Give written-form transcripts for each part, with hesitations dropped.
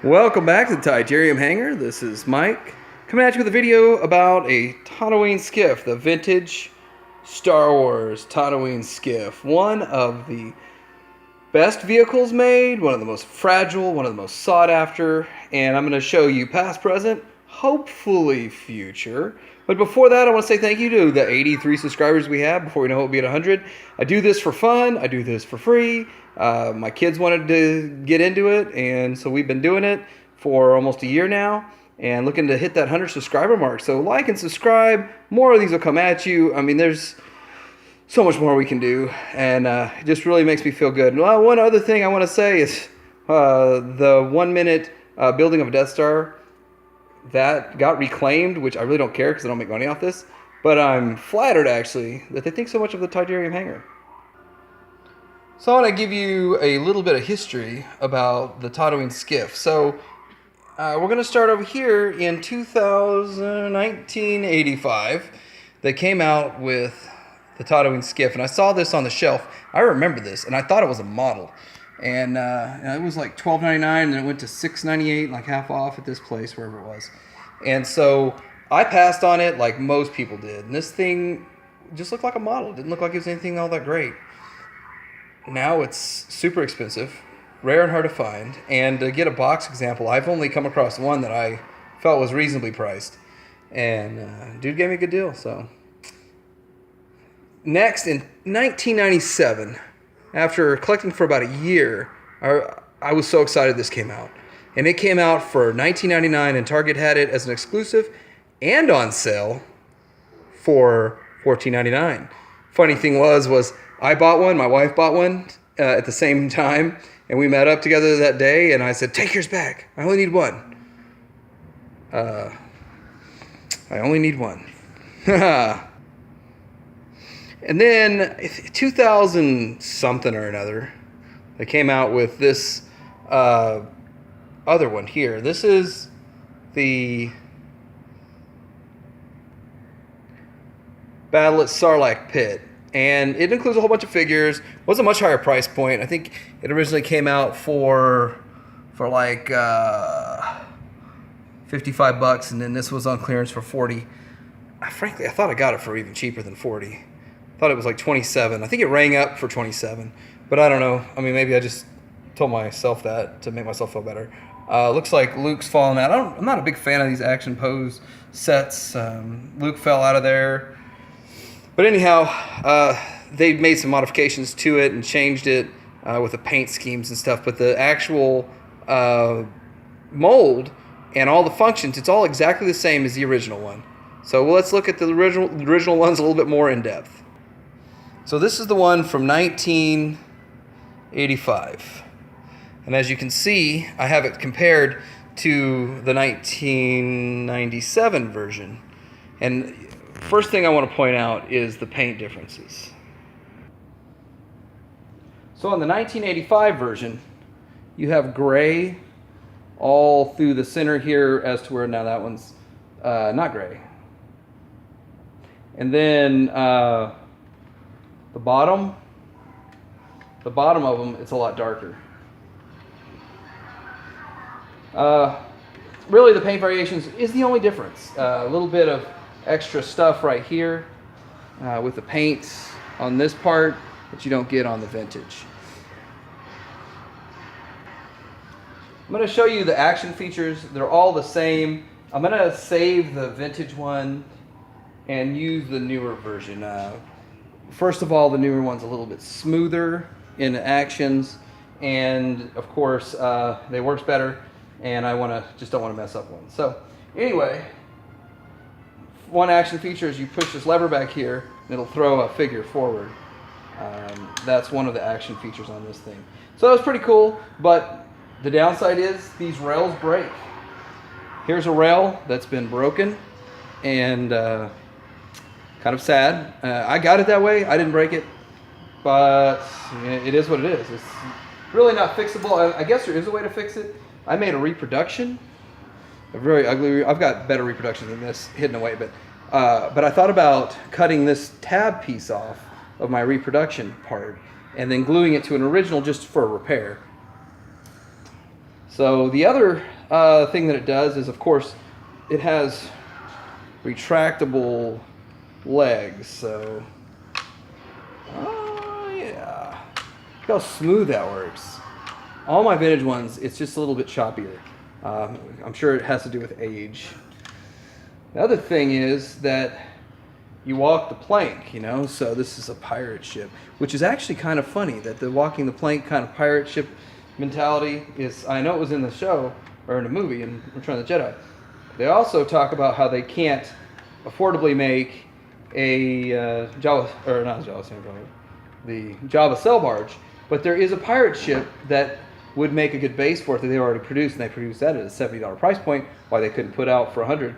Welcome back to the Titanium Hangar. This is Mike coming at you with a video about a Tatooine Skiff, the vintage Star Wars Tatooine Skiff. One of the best vehicles made, one of the most fragile, one of the most sought after, and I'm going to show you past, present, hopefully future. But before that, I want to say thank you to the 83 subscribers we have before we know we'll be at 100. I do this for fun. I do this for free. My kids wanted to get into it, and so we've been doing it for almost a year now and looking to hit that 100 subscriber mark. So like and subscribe. More of these will come at you. I mean, there's so much more we can do, and it just really makes me feel good. Well, one other thing I want to say is the 1 minute building of a Death Star that got reclaimed, which I really don't care because I don't make money off this, but I'm flattered actually that they think so much of the Titanium Hangar. So I want to give you a little bit of history about the Tatooine Skiff. So we're going to start over here in 1985. They came out with the Tatooine Skiff, and I saw this on the shelf. I remember this, and I thought it was a model. And it was like $12.99, and then it went to $6.98, like half off at this place, wherever it was. And so I passed on it like most people did. And this thing just looked like a model. It didn't look like it was anything all that great. Now it's super expensive, rare and hard to find. And to get a box example, I've only come across one that I felt was reasonably priced. And dude gave me a good deal, so. Next, in 1997, after collecting for about a year, I was so excited this came out. And it came out for $19.99, and Target had it as an exclusive and on sale for $14.99. Funny thing was I bought one, my wife bought one at the same time, and we met up together that day, and I said, "Take yours back. I only need one." I only need one. And then 2000 something or another, they came out with this other one here. This is the Battle at Sarlacc Pit, and it includes a whole bunch of figures. It was a much higher price point. I think it originally came out for like $55, and then this was on clearance for $40. Frankly, I thought I got it for even cheaper than $40. Thought it was like $27. I think it rang up for $27, but I don't know. I mean, maybe I just told myself that to make myself feel better. Looks like Luke's fallen out. I'm not a big fan of these action pose sets. Luke fell out of there. But anyhow, they made some modifications to it and changed it with the paint schemes and stuff. But the actual mold and all the functions, it's all exactly the same as the original one. So let's look at the original ones a little bit more in depth. So this is the one from 1985. And as you can see, I have it compared to the 1997 version. And first thing I want to point out is the paint differences. So in the 1985 version, you have gray all through the center here as to where now that one's not gray. And then the bottom of them, it's a lot darker. Really, the paint variations is the only difference. A little bit of extra stuff right here with the paint on this part that you don't get on the vintage. I'm going to show you the action features. They're all the same. I'm going to save the vintage one and use the newer version. First of all, the newer one's a little bit smoother in the actions, and of course, they works better, and I just don't want to mess up one. So anyway, one action feature is you push this lever back here, and it'll throw a figure forward. That's one of the action features on this thing. So that's pretty cool, but the downside is these rails break. Here's a rail that's been broken, and kind of sad. I got it that way. I didn't break it, but it is what it is. It's really not fixable. I guess there is a way to fix it. I made a reproduction, a very ugly. I've got better reproduction than this hidden away, but I thought about cutting this tab piece off of my reproduction part and then gluing it to an original just for repair. So the other thing that it does is, of course, it has retractable legs. So, oh yeah, look how smooth that works. All my vintage ones, it's just a little bit choppier. I'm sure it has to do with age. The other thing is that you walk the plank, you know, so this is a pirate ship, which is actually kind of funny that the walking the plank kind of pirate ship mentality is, I know it was in the show, or in the movie, in Return of the Jedi. They also talk about how they can't affordably make a Java, or not Java, the Java sail barge, but there is a pirate ship that would make a good base for it that they already produced, and they produced that at a $70 price point, why they couldn't put out for $100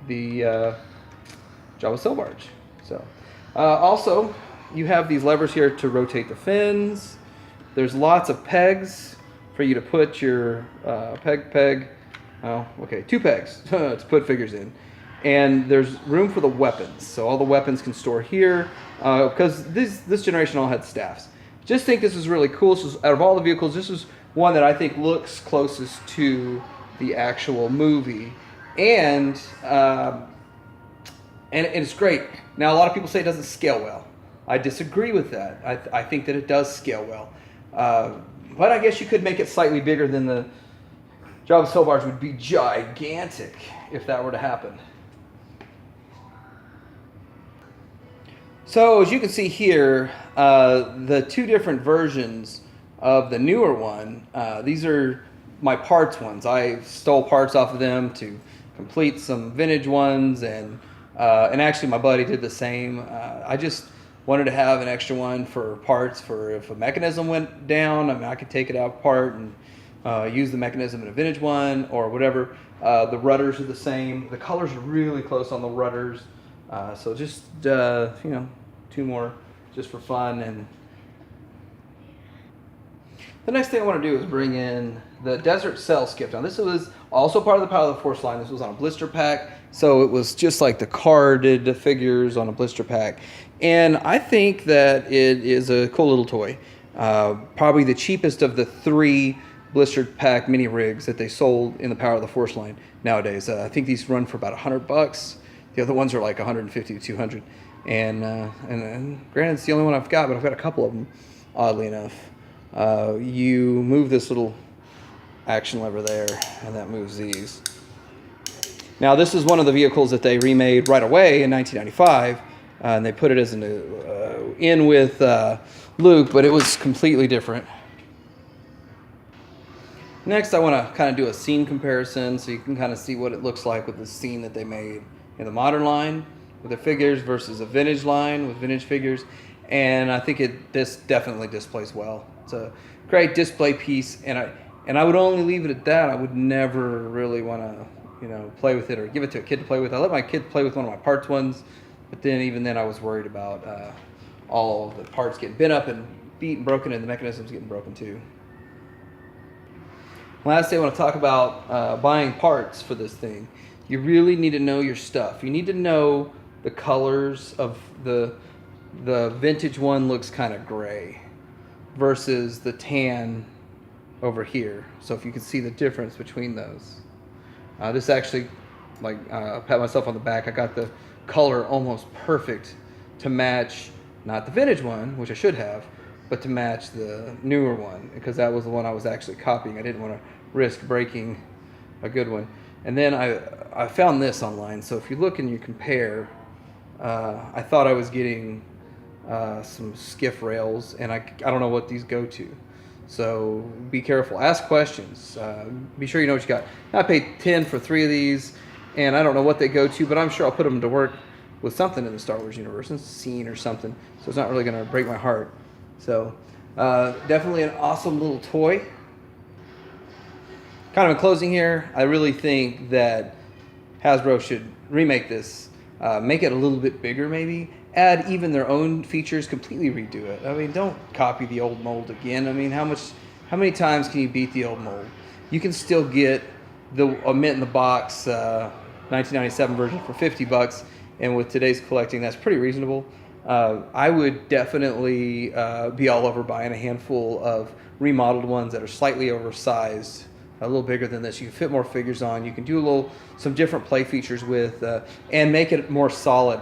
the Java sail barge. So, also, you have these levers here to rotate the fins. There's lots of pegs for you to put your two pegs to put figures in. And there's room for the weapons. So all the weapons can store here because this generation all had staffs. Just think this is really cool. So out of all the vehicles, this is one that I think looks closest to the actual movie. And it's great. Now, a lot of people say it doesn't scale well. I disagree with that. I think that it does scale well. But I guess you could make it slightly bigger than the Java sail barge would be gigantic if that were to happen. So as you can see here, the two different versions of the newer one, these are my parts ones. I stole parts off of them to complete some vintage ones, and actually my buddy did the same. I just wanted to have an extra one for parts for if a mechanism went down. I mean, I could take it out apart and use the mechanism in a vintage one or whatever. The rudders are the same. The colors are really close on the rudders. So just, two more just for fun. And the next thing I want to do is bring in the Desert Sail Skiff. Now this was also part of the Power of the Force line. This was on a blister pack. So it was just like the carded figures on a blister pack. And I think that it is a cool little toy. Probably the cheapest of the 3 blistered pack mini rigs that they sold in the Power of the Force line nowadays. I think these run for about $100. The other ones are like 150 to 200. And granted, it's the only one I've got, but I've got a couple of them, oddly enough. You move this little action lever there, and that moves these. Now, this is one of the vehicles that they remade right away in 1995, and they put it as in with Luke, but it was completely different. Next, I want to kind of do a scene comparison so you can kind of see what it looks like with the scene that they made in the modern line with the figures versus a vintage line with vintage figures. And I think this definitely displays well. It's a great display piece, and I would only leave it at that. I would never really want to, play with it or give it to a kid to play with. I let my kid play with one of my parts ones, but then even then I was worried about all the parts getting bent up and beat and broken, and the mechanisms getting broken too. Lastly, I want to talk about buying parts for this thing. You really need to know your stuff. You need to know the colors of the vintage one looks kind of gray versus the tan over here. So if you can see the difference between those. This actually, pat myself on the back. I got the color almost perfect to match, not the vintage one, which I should have, but to match the newer one, because that was the one I was actually copying. I didn't want to risk breaking a good one. And then I found this online. So if you look and you compare, I thought I was getting some skiff rails, and I don't know what these go to. So be careful. Ask questions. Be sure you know what you got. I paid $10 for 3 of these, and I don't know what they go to, but I'm sure I'll put them to work with something in the Star Wars universe, a scene or something. So it's not really going to break my heart. So definitely an awesome little toy. Kind of in closing here, I really think that Hasbro should remake this, make it a little bit bigger maybe, add even their own features, completely redo it. I mean, don't copy the old mold again. I mean, how many times can you beat the old mold? You can still get the mint in the box 1997 version for $50, and with today's collecting, that's pretty reasonable. I would definitely be all over buying a handful of remodeled ones that are slightly oversized a little bigger than this. You can fit more figures on. You can do some different play features with, and make it more solid.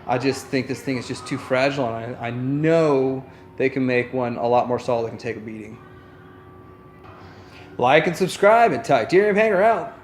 I just think this thing is just too fragile, and I know they can make one a lot more solid that can take a beating. Like and subscribe, and Titanium Hanger out.